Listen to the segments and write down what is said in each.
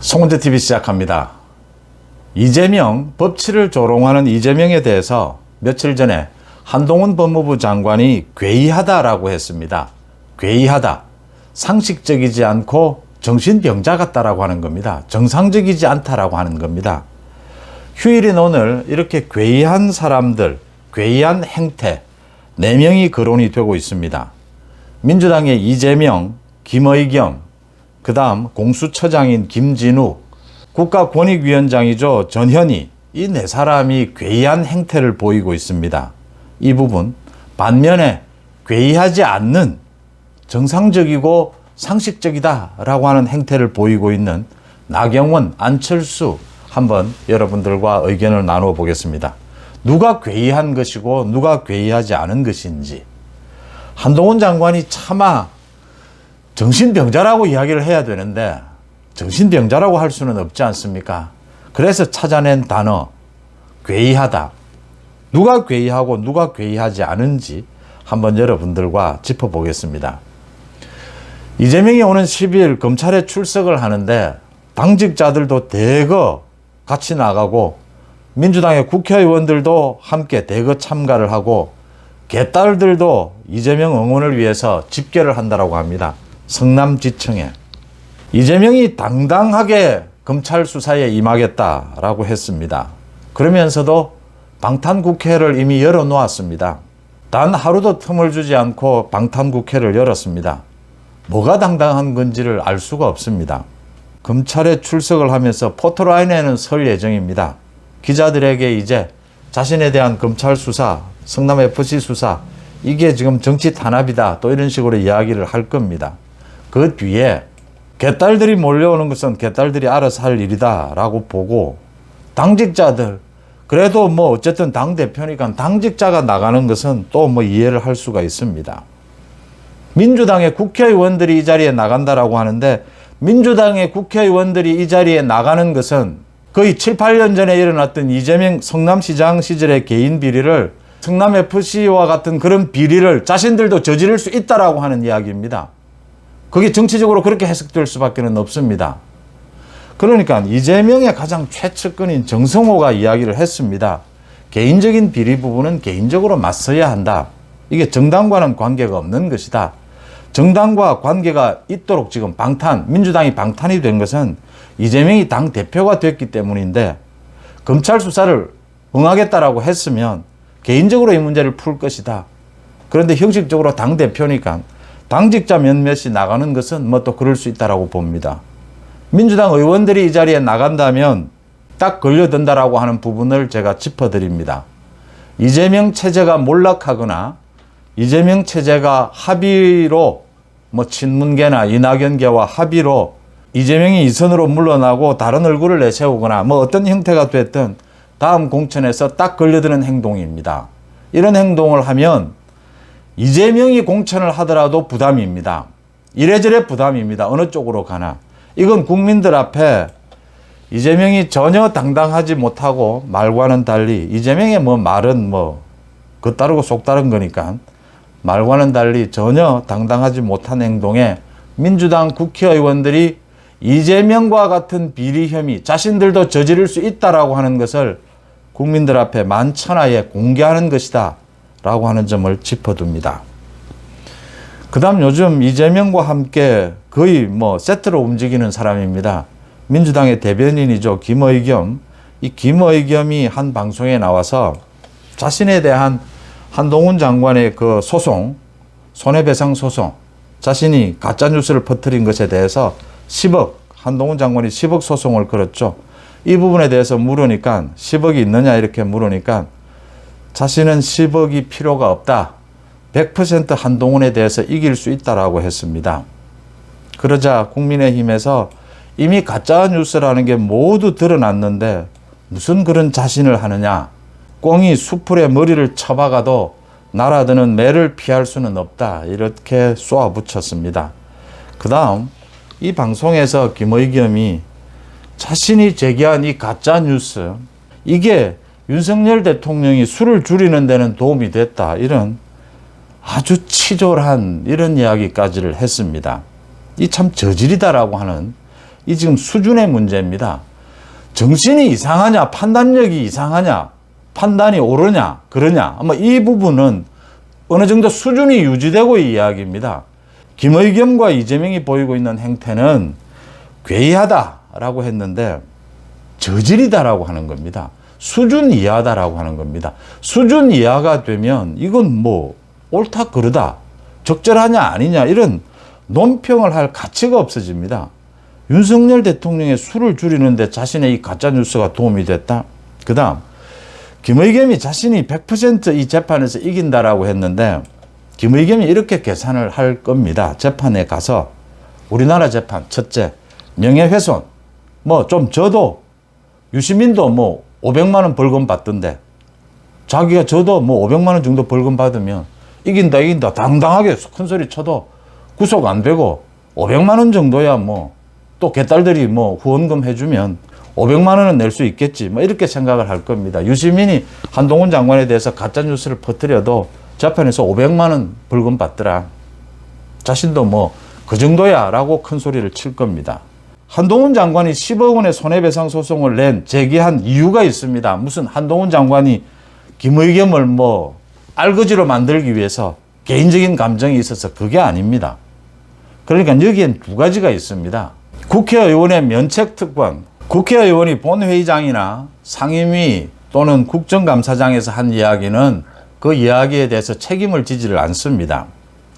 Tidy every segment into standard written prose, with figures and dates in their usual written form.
송은재TV 시작합니다. 이재명, 법치를 조롱하는 이재명에 대해서 며칠 전에 한동훈 법무부 장관이 괴이하다라고 했습니다. 괴이하다. 상식적이지 않고 정신병자 같다라고 하는 겁니다. 정상적이지 않다라고 하는 겁니다. 휴일인 오늘 이렇게 괴이한 사람들, 괴이한 행태 4명이 거론이 되고 있습니다. 민주당의 이재명, 김의겸, 그 다음 공수처장인 김진욱, 국가권익위원장이죠 전현희, 이 4사람이 괴이한 행태를 보이고 있습니다. 이 부분 반면에 괴이하지 않는 정상적이고 상식적이다라고 하는 행태를 보이고 있는 나경원, 안철수 한번 여러분들과 의견을 나누어 보겠습니다. 누가 괴이한 것이고 누가 괴이하지 않은 것인지. 한동훈 장관이 차마 정신병자라고 이야기를 해야 되는데 정신병자라고 할 수는 없지 않습니까? 그래서 찾아낸 단어 괴이하다. 누가 괴이하고 누가 괴이하지 않은지 한번 여러분들과 짚어보겠습니다. 이재명이 오는 12일 검찰에 출석을 하는데 당직자들도 대거 같이 나가고 민주당의 국회의원들도 함께 대거 참가를 하고 개딸들도 이재명 응원을 위해서 집결을 한다고 합니다. 성남지청에. 이재명이 당당하게 검찰 수사에 임하겠다라고 했습니다. 그러면서도 방탄국회를 이미 열어놓았습니다. 단 하루도 틈을 주지 않고 방탄국회를 열었습니다. 뭐가 당당한 건지를 알 수가 없습니다. 검찰에 출석을 하면서 포토라인에는 설 예정입니다. 기자들에게 이제 자신에 대한 검찰 수사, 성남FC 수사, 이게 지금 정치 탄압이다 또 이런 식으로 이야기를 할 겁니다. 그 뒤에 개딸들이 몰려오는 것은 개딸들이 알아서 할 일이다 라고 보고 당직자들, 그래도 뭐 어쨌든 당대표니까 당직자가 나가는 것은 또 뭐 이해를 할 수가 있습니다. 민주당의 국회의원들이 이 자리에 나간다라고 하는데 민주당의 국회의원들이 이 자리에 나가는 것은 거의 7, 8년 전에 일어났던 이재명 성남시장 시절의 개인 비리를 성남FC와 같은 그런 비리를 자신들도 저지를 수 있다라고 하는 이야기입니다. 그게 정치적으로 그렇게 해석될 수밖에 없습니다. 그러니까 이재명의 가장 최측근인 정성호가 이야기를 했습니다. 개인적인 비리 부분은 개인적으로 맞서야 한다. 이게 정당과는 관계가 없는 것이다. 정당과 관계가 있도록 지금 민주당이 방탄이 된 것은 이재명이 당대표가 됐기 때문인데 검찰 수사를 응하겠다라고 했으면 개인적으로 이 문제를 풀 것이다. 그런데 형식적으로 당대표니까 당직자 몇몇이 나가는 것은 뭐 또 그럴 수 있다라고 봅니다. 민주당 의원들이 이 자리에 나간다면 딱 걸려든다라고 하는 부분을 제가 짚어드립니다. 이재명 체제가 몰락하거나 이재명 체제가 합의로 뭐 친문계나 이낙연계와 합의로 이재명이 이선으로 물러나고 다른 얼굴을 내세우거나 뭐 어떤 형태가 됐든 다음 공천에서 딱 걸려드는 행동입니다. 이런 행동을 하면 이재명이 공천을 하더라도 부담입니다. 이래저래 부담입니다. 어느 쪽으로 가나. 이건 국민들 앞에 이재명이 전혀 당당하지 못하고 말과는 달리 이재명의 뭐 말은 뭐 겉다르고 속다른 거니까 말과는 달리 전혀 당당하지 못한 행동에 민주당 국회의원들이 이재명과 같은 비리 혐의 자신들도 저지를 수 있다라고 하는 것을 국민들 앞에 만천하에 공개하는 것이다 라고 하는 점을 짚어둡니다. 그 다음 요즘 이재명과 함께 거의 뭐 세트로 움직이는 사람입니다. 민주당의 대변인이죠. 김의겸. 이 김의겸이 한 방송에 나와서 자신에 대한 한동훈 장관의 그 소송, 손해배상 소송, 자신이 가짜뉴스를 퍼뜨린 것에 대해서 10억, 한동훈 장관이 10억 소송을 걸었죠. 이 부분에 대해서 물으니까 10억이 있느냐 이렇게 물으니까 자신은 10억이 필요가 없다. 100% 한동훈에 대해서 이길 수 있다라고 했습니다. 그러자 국민의힘에서 이미 가짜뉴스라는 게 모두 드러났는데 무슨 그런 자신을 하느냐. 꽁이 수풀에 머리를 쳐박아도 날아드는 매를 피할 수는 없다. 이렇게 쏘아붙였습니다. 그 다음 이 방송에서 김의겸이 자신이 제기한 이 가짜뉴스, 이게 윤석열 대통령이 수를 줄이는 데는 도움이 됐다. 이런 아주 치졸한 이런 이야기까지를 했습니다. 이 참 저질이다라고 하는 이 지금 수준의 문제입니다. 정신이 이상하냐, 판단력이 이상하냐, 판단이 옳으냐, 그러냐, 아마 이 부분은 어느 정도 수준이 유지되고 이 이야기입니다. 김의겸과 이재명이 보이고 있는 행태는 괴이하다라고 했는데 저질이다라고 하는 겁니다. 수준 이하다라고 하는 겁니다. 수준 이하가 되면 이건 뭐 옳다 그르다, 적절하냐 아니냐 이런 논평을 할 가치가 없어집니다. 윤석열 대통령의 수를 줄이는데 자신의 이 가짜뉴스가 도움이 됐다. 그 다음 김의겸이 자신이 100% 이 재판에서 이긴다라고 했는데 김의겸이 이렇게 계산을 할 겁니다. 재판에 가서 우리나라 재판 첫째 명예훼손 뭐 좀 져도 유시민도 뭐 500만 원 벌금 받던데 자기가 져도 뭐 500만 원 정도 벌금 받으면 이긴다 당당하게 큰 소리 쳐도 구속 안 되고 500만 원 정도야 뭐 또 개딸들이 뭐 후원금 해주면 500만 원은 낼 수 있겠지 뭐 이렇게 생각을 할 겁니다. 유시민이 한동훈 장관에 대해서 가짜뉴스를 퍼뜨려도 재판에서 500만 원 벌금 받더라. 자신도 뭐 그 정도야 라고 큰 소리를 칠 겁니다. 한동훈 장관이 10억 원의 손해배상 소송을 제기한 이유가 있습니다. 무슨 한동훈 장관이 김의겸을 뭐 알거지로 만들기 위해서 개인적인 감정이 있어서 그게 아닙니다. 그러니까 여기엔 두 가지가 있습니다. 국회의원의 면책특권, 국회의원이 본회의장이나 상임위 또는 국정감사장에서 한 이야기는 그 이야기에 대해서 책임을 지지를 않습니다.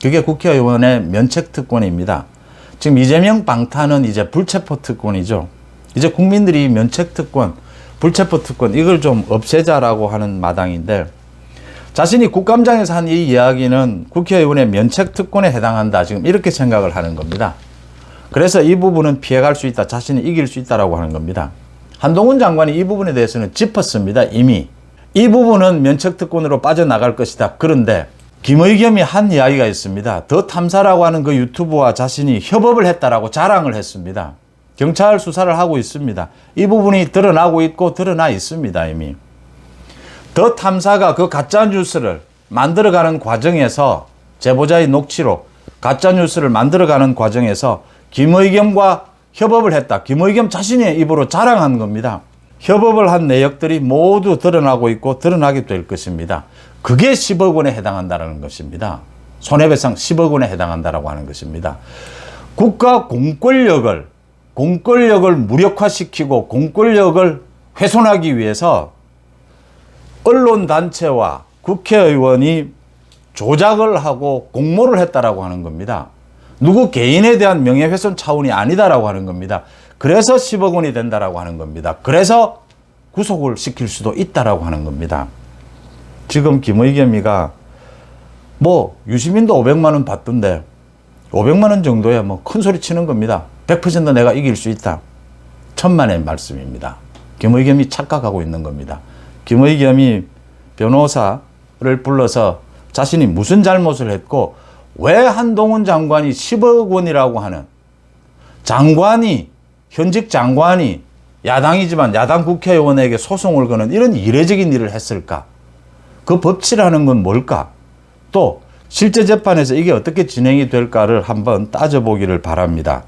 그게 국회의원의 면책특권입니다. 지금 이재명 방탄은 이제 불체포특권이죠. 이제 국민들이 면책특권, 불체포특권 이걸 좀 없애자라고 하는 마당인데 자신이 국감장에서 한 이 이야기는 국회의원의 면책특권에 해당한다. 지금 이렇게 생각을 하는 겁니다. 그래서 이 부분은 피해갈 수 있다. 자신이 이길 수 있다라고 하는 겁니다. 한동훈 장관이 이 부분에 대해서는 짚었습니다. 이미. 이 부분은 면책특권으로 빠져나갈 것이다. 그런데 김의겸이 한 이야기가 있습니다. 더 탐사라고 하는 그 유튜브와 자신이 협업을 했다라고 자랑을 했습니다. 경찰 수사를 하고 있습니다. 이 부분이 드러나고 있고 드러나 있습니다. 이미. 더 탐사가 그 가짜뉴스를 만들어가는 과정에서 제보자의 녹취로 가짜뉴스를 만들어가는 과정에서 김의겸과 협업을 했다. 김의겸 자신의 입으로 자랑한 겁니다. 협업을 한 내역들이 모두 드러나고 있고 드러나게 될 것입니다. 그게 10억 원에 해당한다는 것입니다. 손해배상 10억 원에 해당한다라고 하는 것입니다. 국가 공권력을 무력화시키고 공권력을 훼손하기 위해서 언론단체와 국회의원이 조작을 하고 공모를 했다라고 하는 겁니다. 누구 개인에 대한 명예훼손 차원이 아니다라고 하는 겁니다. 그래서 10억 원이 된다라고 하는 겁니다. 그래서 구속을 시킬 수도 있다라고 하는 겁니다. 지금 김의겸이가 뭐 유시민도 500만 원 받던데 500만 원 정도야 뭐 큰 소리 치는 겁니다. 100% 내가 이길 수 있다. 천만의 말씀입니다. 김의겸이 착각하고 있는 겁니다. 김의겸이 변호사를 불러서 자신이 무슨 잘못을 했고 왜 한동훈 장관이 10억 원이라고 하는 현직 장관이 야당이지만 야당 국회의원에게 소송을 거는 이런 이례적인 일을 했을까? 그 법치라는 건 뭘까? 또 실제 재판에서 이게 어떻게 진행이 될까를 한번 따져보기를 바랍니다.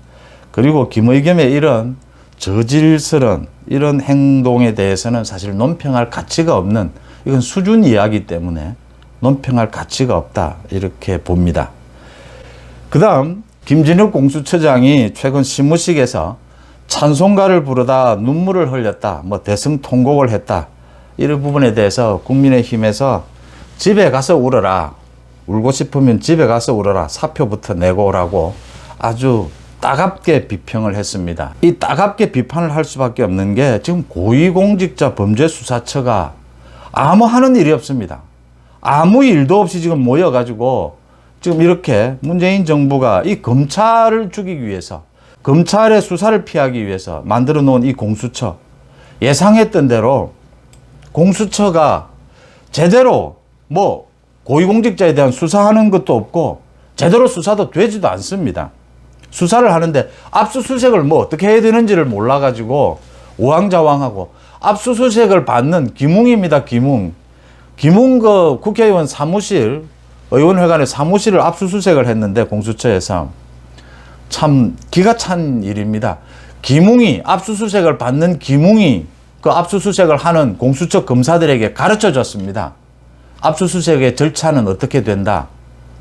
그리고 김의겸의 이런 저질스런 이런 행동에 대해서는 사실 논평할 가치가 없는 이건 수준 이하이기 때문에 논평할 가치가 없다 이렇게 봅니다. 그 다음 김진욱 공수처장이 최근 시무식에서 찬송가를 부르다 눈물을 흘렸다, 뭐 대성통곡을 했다 이런 부분에 대해서 국민의힘에서 집에 가서 울어라, 울고 싶으면 집에 가서 울어라, 사표부터 내고 오라고 아주 따갑게 비평을 했습니다. 이 따갑게 비판을 할 수밖에 없는 게 지금 고위공직자 범죄수사처가 아무 하는 일이 없습니다. 아무 일도 없이 지금 모여가지고 지금 이렇게 문재인 정부가 이 검찰을 죽이기 위해서 검찰의 수사를 피하기 위해서 만들어 놓은 이 공수처, 예상했던 대로 공수처가 제대로 뭐 고위공직자에 대한 수사하는 것도 없고 제대로 수사도 되지도 않습니다. 수사를 하는데 압수수색을 뭐 어떻게 해야 되는지를 몰라가지고 우왕좌왕하고 압수수색을 받는 김웅입니다. 김웅 그 국회의원 사무실, 의원회관의 사무실을 압수수색을 했는데 공수처에서 참 기가 찬 일입니다. 기뭉이, 압수수색을 받는 기뭉이 그 압수수색을 하는 공수처 검사들에게 가르쳐 줬습니다. 압수수색의 절차는 어떻게 된다.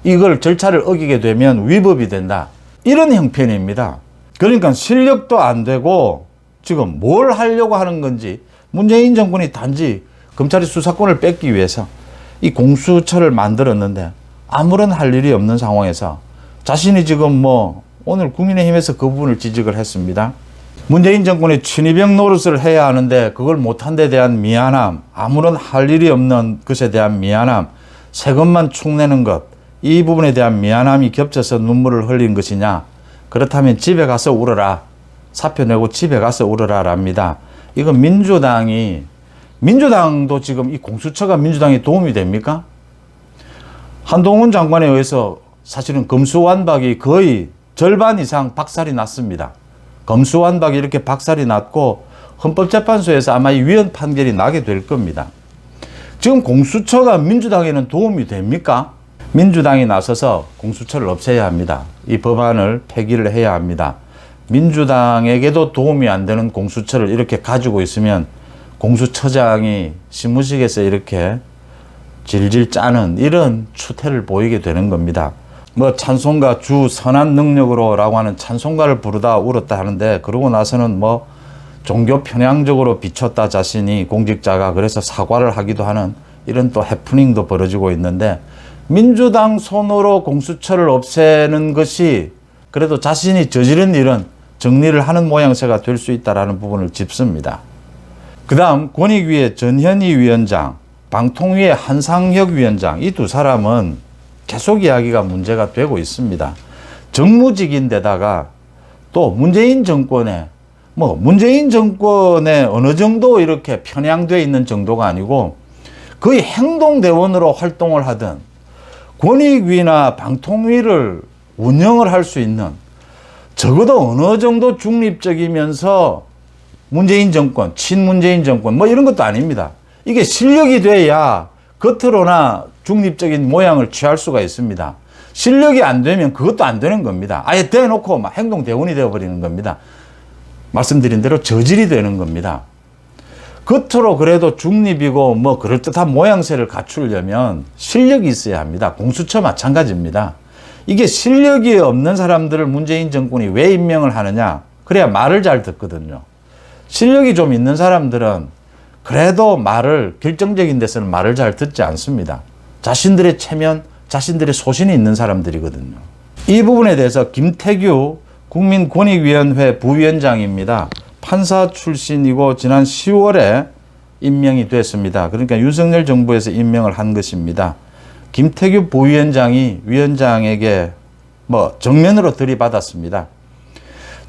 이걸 절차를 어기게 되면 위법이 된다. 이런 형편입니다. 그러니까 실력도 안 되고 지금 뭘 하려고 하는 건지 문재인 정권이 단지 검찰의 수사권을 뺏기 위해서 이 공수처를 만들었는데 아무런 할 일이 없는 상황에서 자신이 지금 뭐 오늘 국민의힘에서 그 부분을 지적을 했습니다. 문재인 정권이 친이병 노릇을 해야 하는데 그걸 못한 데 대한 미안함, 아무런 할 일이 없는 것에 대한 미안함, 세금만 축내는 것, 이 부분에 대한 미안함이 겹쳐서 눈물을 흘린 것이냐. 그렇다면 집에 가서 울어라. 사표 내고 집에 가서 울어라 랍니다. 이건 민주당도 지금 이 공수처가 민주당에 도움이 됩니까? 한동훈 장관에 의해서 사실은 검수완박이 거의 절반 이상 박살이 났습니다. 검수완박이 이렇게 박살이 났고 헌법재판소에서 아마 이 위헌 판결이 나게 될 겁니다. 지금 공수처가 민주당에는 도움이 됩니까? 민주당이 나서서 공수처를 없애야 합니다. 이 법안을 폐기를 해야 합니다. 민주당에게도 도움이 안 되는 공수처를 이렇게 가지고 있으면 공수처장이 신문식에서 이렇게 질질 짜는 이런 추태를 보이게 되는 겁니다. 뭐 찬송가 주 선한 능력으로라고 하는 찬송가를 부르다 울었다 하는데 그러고 나서는 뭐 종교 편향적으로 비췄다 자신이 공직자가 그래서 사과를 하기도 하는 이런 또 해프닝도 벌어지고 있는데 민주당 손으로 공수처를 없애는 것이 그래도 자신이 저지른 일은 정리를 하는 모양새가 될 수 있다는 부분을 짚습니다. 그 다음 권익위의 전현희 위원장, 방통위의 한상혁 위원장 이 두 사람은 계속 이야기가 문제가 되고 있습니다. 정무직인데다가 또 문재인 정권에 어느 정도 이렇게 편향되어 있는 정도가 아니고 거의 행동대원으로 활동을 하던 권익위나 방통위를 운영을 할 수 있는 적어도 어느 정도 중립적이면서 문재인 정권, 친문재인 정권 뭐 이런 것도 아닙니다. 이게 실력이 돼야 겉으로나 중립적인 모양을 취할 수가 있습니다. 실력이 안 되면 그것도 안 되는 겁니다. 아예 대놓고 막 행동대원이 되어버리는 겁니다. 말씀드린 대로 저질이 되는 겁니다. 겉으로 그래도 중립이고 뭐 그럴듯한 모양새를 갖추려면 실력이 있어야 합니다. 공수처 마찬가지입니다. 이게 실력이 없는 사람들을 문재인 정권이 왜 임명을 하느냐? 그래야 말을 잘 듣거든요. 실력이 좀 있는 사람들은 그래도 결정적인 데서는 말을 잘 듣지 않습니다. 자신들의 체면, 자신들의 소신이 있는 사람들이거든요. 이 부분에 대해서 김태규 국민권익위원회 부위원장입니다. 판사 출신이고 지난 10월에 임명이 됐습니다. 그러니까 윤석열 정부에서 임명을 한 것입니다. 김태규 부위원장이 위원장에게 정면으로 들이받았습니다.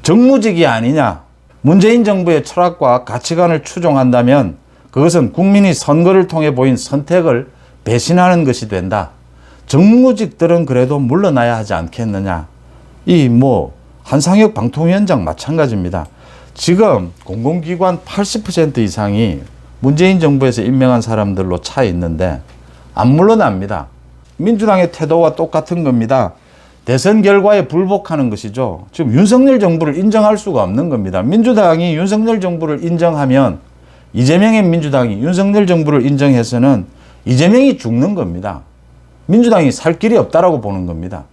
정무직이 아니냐. 문재인 정부의 철학과 가치관을 추종한다면 그것은 국민이 선거를 통해 보인 선택을 배신하는 것이 된다. 정무직들은 그래도 물러나야 하지 않겠느냐. 한상혁 방통위원장 마찬가지입니다. 지금 공공기관 80% 이상이 문재인 정부에서 임명한 사람들로 차 있는데 안 물러납니다. 민주당의 태도와 똑같은 겁니다. 대선 결과에 불복하는 것이죠. 지금 윤석열 정부를 인정할 수가 없는 겁니다. 민주당이 윤석열 정부를 인정하면 이재명의 민주당이 윤석열 정부를 인정해서는 이재명이 죽는 겁니다. 민주당이 살 길이 없다라고 보는 겁니다.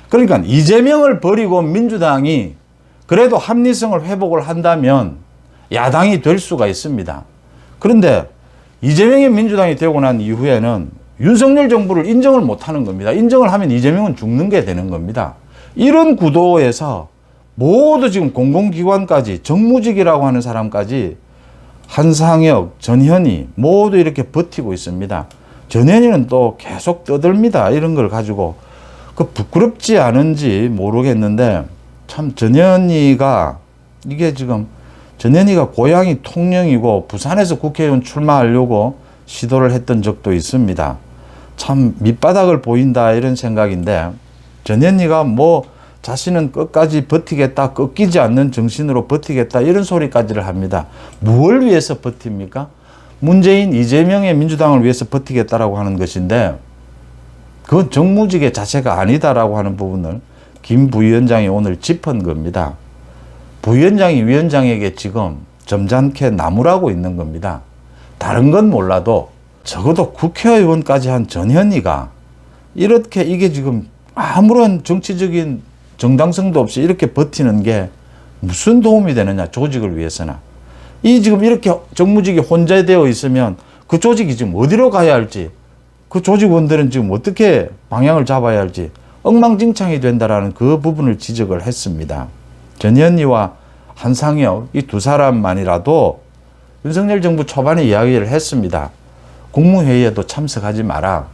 그러니까 이재명을 버리고 민주당이 그래도 합리성을 회복을 한다면 야당이 될 수가 있습니다. 그런데 이재명의 민주당이 되고 난 이후에는 윤석열 정부를 인정을 못하는 겁니다. 인정을 하면 이재명은 죽는 게 되는 겁니다. 이런 구도에서 모두 지금 공공기관까지 정무직이라고 하는 사람까지 한상혁, 전현희 모두 이렇게 버티고 있습니다. 전현희는 또 계속 떠듭니다. 이런 걸 가지고 부끄럽지 않은지 모르겠는데 참 전현희가 고향이 통영이고 부산에서 국회의원 출마하려고 시도를 했던 적도 있습니다. 참 밑바닥을 보인다 이런 생각인데 전현희가 자신은 끝까지 버티겠다, 꺾이지 않는 정신으로 버티겠다 이런 소리까지를 합니다. 무엇을 위해서 버팁니까? 문재인, 이재명의 민주당을 위해서 버티겠다라고 하는 것인데 그건 정무직의 자세가 아니다라고 하는 부분을 김 부위원장이 오늘 짚은 겁니다. 부위원장이 위원장에게 지금 점잖게 나무라고 있는 겁니다. 다른 건 몰라도 적어도 국회의원까지 한 전현희가 이렇게 이게 지금 아무런 정치적인 정당성도 없이 이렇게 버티는 게 무슨 도움이 되느냐, 조직을 위해서나. 이 지금 이렇게 정무직이 혼재되어 있으면 그 조직이 지금 어디로 가야 할지, 그 조직원들은 지금 어떻게 방향을 잡아야 할지 엉망진창이 된다라는 그 부분을 지적을 했습니다. 전현희와 한상혁 이 두 사람만이라도 윤석열 정부 초반에 이야기를 했습니다. 국무회의에도 참석하지 마라.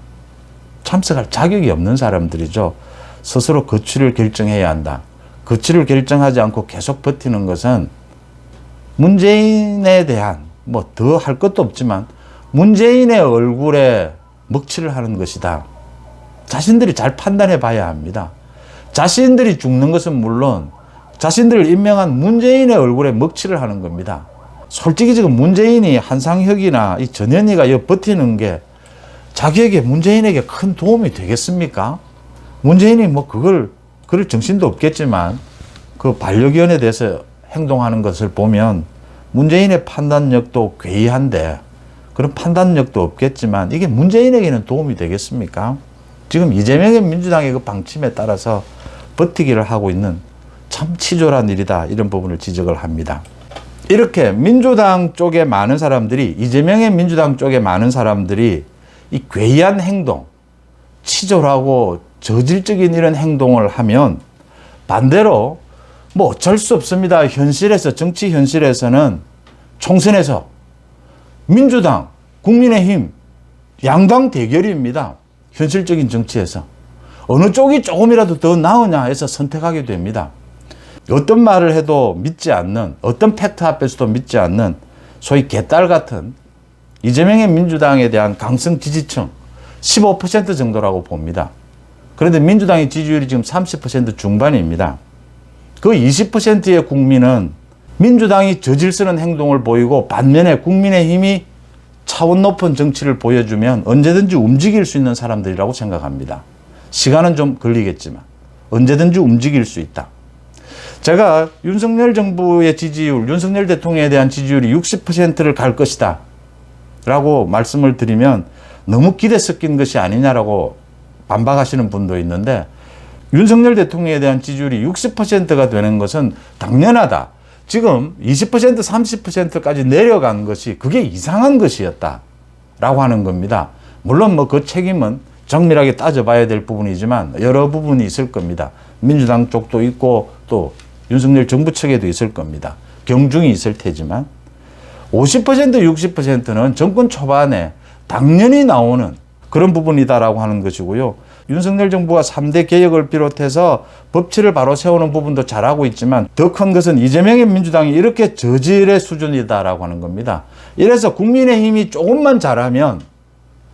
참석할 자격이 없는 사람들이죠. 스스로 거취를 결정해야 한다. 거취를 결정하지 않고 계속 버티는 것은 문재인에 대한 뭐 더 할 것도 없지만 문재인의 얼굴에 먹칠을 하는 것이다. 자신들이 잘 판단해 봐야 합니다. 자신들이 죽는 것은 물론 자신들을 임명한 문재인의 얼굴에 먹칠을 하는 겁니다. 솔직히 지금 문재인이 한상혁이나 이 전현희가 이 버티는 게 자기에게 문재인에게 큰 도움이 되겠습니까? 문재인이 뭐 그럴 정신도 없겠지만 그 반려견에 대해서 행동하는 것을 보면 문재인의 판단력도 괴이한데 그런 판단력도 없겠지만 이게 문재인에게는 도움이 되겠습니까? 지금 이재명의 민주당의 그 방침에 따라서 버티기를 하고 있는 참 치졸한 일이다. 이런 부분을 지적을 합니다. 이렇게 민주당 쪽에 많은 사람들이, 이재명의 민주당 쪽에 많은 사람들이 이 괴이한 행동, 치졸하고 저질적인 이런 행동을 하면 반대로 뭐 어쩔 수 없습니다. 현실에서, 정치 현실에서는 총선에서 민주당, 국민의힘, 양당 대결입니다. 현실적인 정치에서. 어느 쪽이 조금이라도 더 나으냐 해서 선택하게 됩니다. 어떤 말을 해도 믿지 않는, 어떤 팩트 앞에서도 믿지 않는 소위 개딸 같은 이재명의 민주당에 대한 강성 지지층 15% 정도라고 봅니다. 그런데 민주당의 지지율이 지금 30% 중반입니다. 그 20%의 국민은 민주당이 저질스러운 행동을 보이고 반면에 국민의힘이 차원 높은 정치를 보여주면 언제든지 움직일 수 있는 사람들이라고 생각합니다. 시간은 좀 걸리겠지만 언제든지 움직일 수 있다. 제가 윤석열 정부의 지지율, 윤석열 대통령에 대한 지지율이 60%를 갈 것이다 라고 말씀을 드리면 너무 기대 섞인 것이 아니냐라고 반박하시는 분도 있는데, 윤석열 대통령에 대한 지지율이 60%가 되는 것은 당연하다. 지금 20%, 30%까지 내려간 것이 그게 이상한 것이었다 라고 하는 겁니다. 물론 뭐 그 책임은 정밀하게 따져봐야 될 부분이지만 여러 부분이 있을 겁니다. 민주당 쪽도 있고 또 윤석열 정부 측에도 있을 겁니다. 경중이 있을 테지만 50%, 60%는 정권 초반에 당연히 나오는 그런 부분이다라고 하는 것이고요. 윤석열 정부가 3대 개혁을 비롯해서 법치를 바로 세우는 부분도 잘하고 있지만 더 큰 것은 이재명의 민주당이 이렇게 저질의 수준이다라고 하는 겁니다. 이래서 국민의힘이 조금만 잘하면,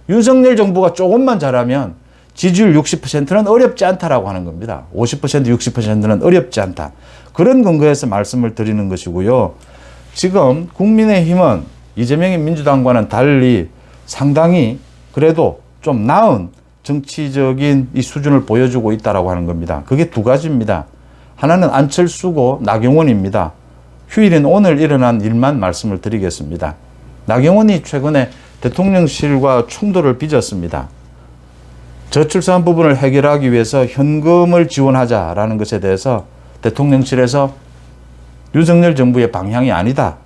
윤석열 정부가 조금만 잘하면 지지율 60%는 어렵지 않다라고 하는 겁니다. 50%, 60%는 어렵지 않다. 그런 근거에서 말씀을 드리는 것이고요. 지금 국민의힘은 이재명의 민주당과는 달리 상당히 그래도 좀 나은 정치적인 이 수준을 보여주고 있다라고 하는 겁니다. 그게 두 가지입니다. 하나는 안철수고 나경원입니다. 휴일인 오늘 일어난 일만 말씀을 드리겠습니다. 나경원이 최근에 대통령실과 충돌을 빚었습니다. 저출산 부분을 해결하기 위해서 현금을 지원하자라는 것에 대해서 대통령실에서 윤석열 정부의 방향이 아니다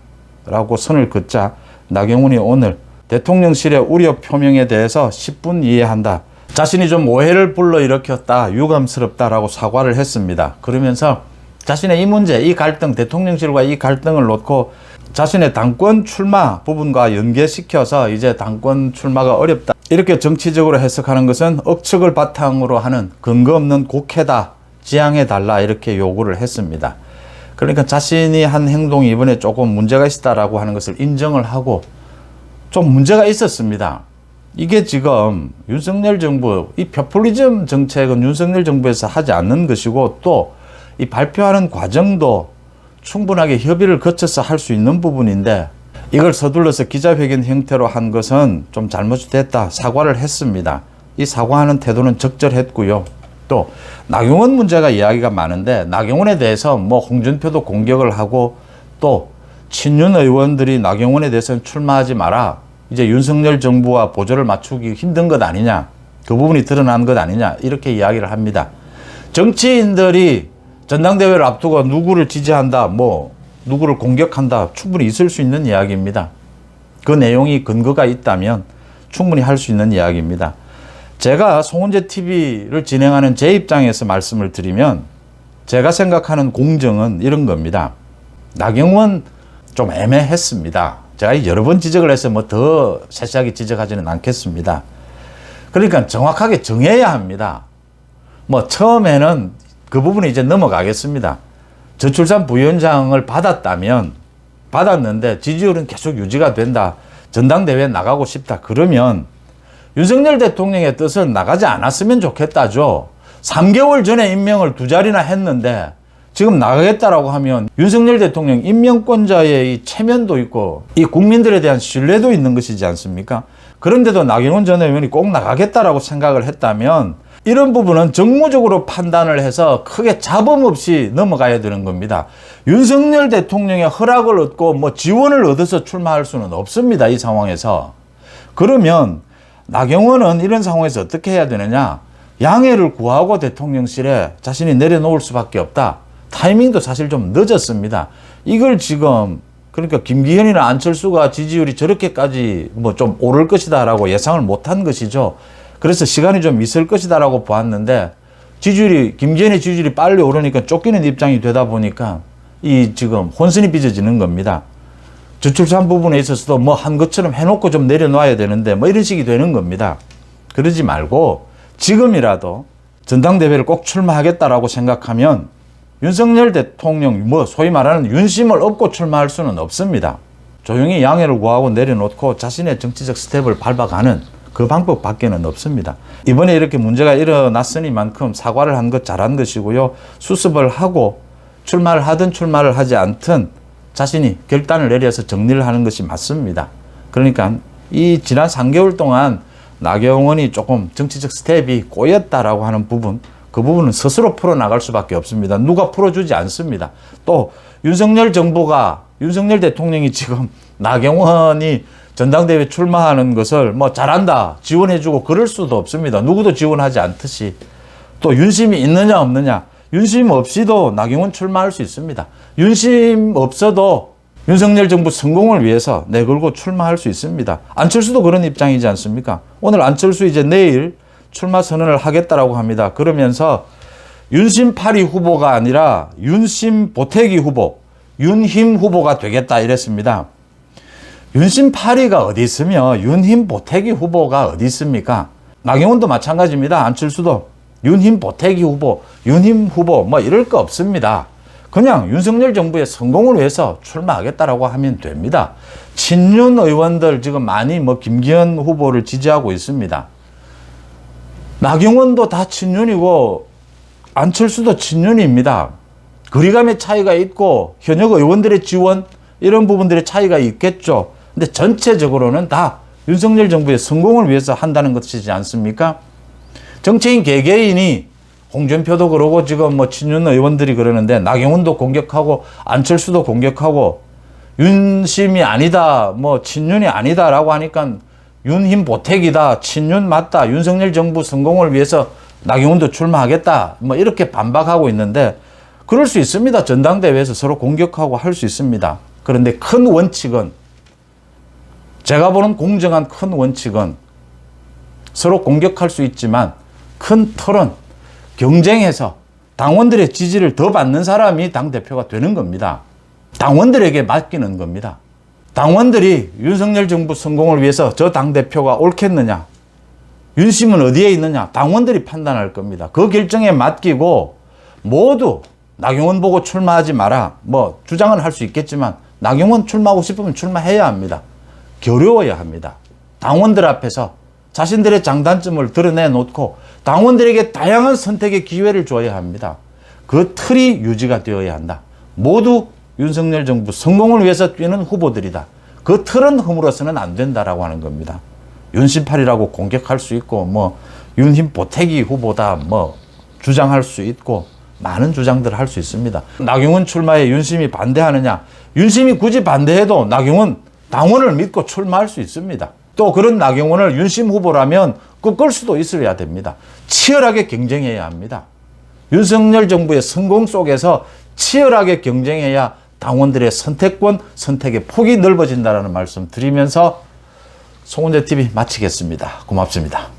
라고 선을 긋자 나경원이 오늘 대통령실의 우려 표명에 대해서 10분 이해한다. 자신이 좀 오해를 불러일으켰다. 유감스럽다라고 사과를 했습니다. 그러면서 자신의 이 문제, 이 갈등, 대통령실과 이 갈등을 놓고 자신의 당권 출마 부분과 연계시켜서 이제 당권 출마가 어렵다. 이렇게 정치적으로 해석하는 것은 억측을 바탕으로 하는 근거 없는 곡해다. 지양해달라. 이렇게 요구를 했습니다. 그러니까 자신이 한 행동이 이번에 조금 문제가 있다라고 하는 것을 인정을 하고 좀 문제가 있었습니다. 이게 지금 윤석열 정부, 이 포퓰리즘 정책은 윤석열 정부에서 하지 않는 것이고 또 이 발표하는 과정도 충분하게 협의를 거쳐서 할 수 있는 부분인데 이걸 서둘러서 기자회견 형태로 한 것은 좀 잘못됐다. 사과를 했습니다. 이 사과하는 태도는 적절했고요. 또 나경원 문제가 이야기가 많은데 나경원에 대해서 뭐 홍준표도 공격을 하고 또 친윤 의원들이 나경원에 대해서는 출마하지 마라. 이제 윤석열 정부와 보조를 맞추기 힘든 것 아니냐. 그 부분이 드러난 것 아니냐. 이렇게 이야기를 합니다. 정치인들이 전당대회를 앞두고 누구를 지지한다, 뭐 누구를 공격한다 충분히 있을 수 있는 이야기입니다. 그 내용이 근거가 있다면 충분히 할 수 있는 이야기입니다. 제가 송은재 TV를 진행하는 제 입장에서 말씀을 드리면 제가 생각하는 공정은 이런 겁니다. 나경원 좀 애매했습니다. 제가 여러 번 지적을 해서 뭐 더 세세하게 지적하지는 않겠습니다. 그러니까 정확하게 정해야 합니다. 뭐 처음에는 그 부분이 이제 넘어가겠습니다. 저출산 부위원장을 받았는데 지지율은 계속 유지가 된다. 전당대회에 나가고 싶다. 그러면 윤석열 대통령의 뜻은 나가지 않았으면 좋겠다죠. 3개월 전에 임명을 2자리나 했는데 지금 나가겠다라고 하면 윤석열 대통령 임명권자의 이 체면도 있고 이 국민들에 대한 신뢰도 있는 것이지 않습니까? 그런데도 나경원 전 의원이 꼭 나가겠다라고 생각을 했다면 이런 부분은 정무적으로 판단을 해서 크게 잡음 없이 넘어가야 되는 겁니다. 윤석열 대통령의 허락을 얻고 뭐 지원을 얻어서 출마할 수는 없습니다. 이 상황에서. 그러면 나경원은 이런 상황에서 어떻게 해야 되느냐? 양해를 구하고 대통령실에 자신이 내려놓을 수밖에 없다. 타이밍도 사실 좀 늦었습니다. 이걸 지금 그러니까 김기현이나 안철수가 지지율이 저렇게까지 뭐 좀 오를 것이다라고 예상을 못한 것이죠. 그래서 시간이 좀 있을 것이다라고 보았는데 김기현의 지지율이 빨리 오르니까 쫓기는 입장이 되다 보니까 이 지금 혼선이 빚어지는 겁니다. 저출산 부분에 있어서도 뭐 한 것처럼 해놓고 좀 내려놔야 되는데 뭐 이런 식이 되는 겁니다. 그러지 말고 지금이라도 전당대회를 꼭 출마하겠다라고 생각하면 윤석열 대통령 뭐 소위 말하는 윤심을 얻고 출마할 수는 없습니다. 조용히 양해를 구하고 내려놓고 자신의 정치적 스텝을 밟아가는 그 방법밖에는 없습니다. 이번에 이렇게 문제가 일어났으니만큼 사과를 한 것 잘한 것이고요. 수습을 하고 출마를 하든 출마를 하지 않든 자신이 결단을 내려서 정리를 하는 것이 맞습니다. 그러니까 이 지난 3개월 동안 나경원이 조금 정치적 스텝이 꼬였다라고 하는 부분, 그 부분은 스스로 풀어나갈 수밖에 없습니다. 누가 풀어주지 않습니다. 또 윤석열 대통령이 지금 나경원이 전당대회 출마하는 것을 뭐 잘한다, 지원해주고 그럴 수도 없습니다. 누구도 지원하지 않듯이. 또 윤심이 있느냐 없느냐. 윤심 없이도 나경원 출마할 수 있습니다. 윤심 없어도 윤석열 정부 성공을 위해서 내걸고 출마할 수 있습니다. 안철수도 그런 입장이지 않습니까? 오늘 안철수 이제 내일 출마 선언을 하겠다라고 합니다. 그러면서 윤심 8위 후보가 아니라 윤심 보태기 후보, 윤힘 후보가 되겠다 이랬습니다. 윤심 8위가 어디 있으며 윤힘 보태기 후보가 어디 있습니까? 나경원도 마찬가지입니다. 안철수도 윤힘 보태기 후보, 윤힘 후보 뭐 이럴 거 없습니다. 그냥 윤석열 정부의 성공을 위해서 출마하겠다라고 하면 됩니다. 친윤 의원들 지금 많이 뭐 김기현 후보를 지지하고 있습니다. 나경원도 다 친윤이고 안철수도 친윤입니다. 거리감의 차이가 있고 현역 의원들의 지원 이런 부분들의 차이가 있겠죠. 근데 전체적으로는 다 윤석열 정부의 성공을 위해서 한다는 것이지 않습니까? 정치인 개개인이 홍준표도 그러고 지금 뭐 친윤 의원들이 그러는데 나경원도 공격하고 안철수도 공격하고 윤심이 아니다, 뭐 친윤이 아니다라고 하니까 윤힘 보태기다, 친윤 맞다, 윤석열 정부 성공을 위해서 나경원도 출마하겠다, 뭐 이렇게 반박하고 있는데 그럴 수 있습니다. 전당대회에서 서로 공격하고 할 수 있습니다. 그런데 큰 원칙은 제가 보는 공정한 큰 원칙은 서로 공격할 수 있지만 큰 틀은 경쟁해서 당원들의 지지를 더 받는 사람이 당대표가 되는 겁니다. 당원들에게 맡기는 겁니다. 당원들이 윤석열 정부 성공을 위해서 저 당대표가 옳겠느냐, 윤심은 어디에 있느냐, 당원들이 판단할 겁니다. 그 결정에 맡기고 모두 나경원 보고 출마하지 마라. 뭐 주장은 할 수 있겠지만 나경원 출마하고 싶으면 출마해야 합니다. 겨루어야 합니다. 당원들 앞에서 자신들의 장단점을 드러내놓고 당원들에게 다양한 선택의 기회를 줘야 합니다. 그 틀이 유지가 되어야 한다. 모두 윤석열 정부 성공을 위해서 뛰는 후보들이다. 그 틀은 허물어서는 안 된다라고 하는 겁니다. 윤심팔이라고 공격할 수 있고 뭐 윤힘 보태기 후보다 뭐 주장할 수 있고 많은 주장들을 할 수 있습니다. 나경원 출마에 윤심이 반대하느냐? 윤심이 굳이 반대해도 나경원 당원을 믿고 출마할 수 있습니다. 또 그런 나경원을 윤심 후보라면 꺾을 수도 있어야 됩니다. 치열하게 경쟁해야 합니다. 윤석열 정부의 성공 속에서 치열하게 경쟁해야 당원들의 선택권, 선택의 폭이 넓어진다는 말씀 드리면서 송은재 TV 마치겠습니다. 고맙습니다.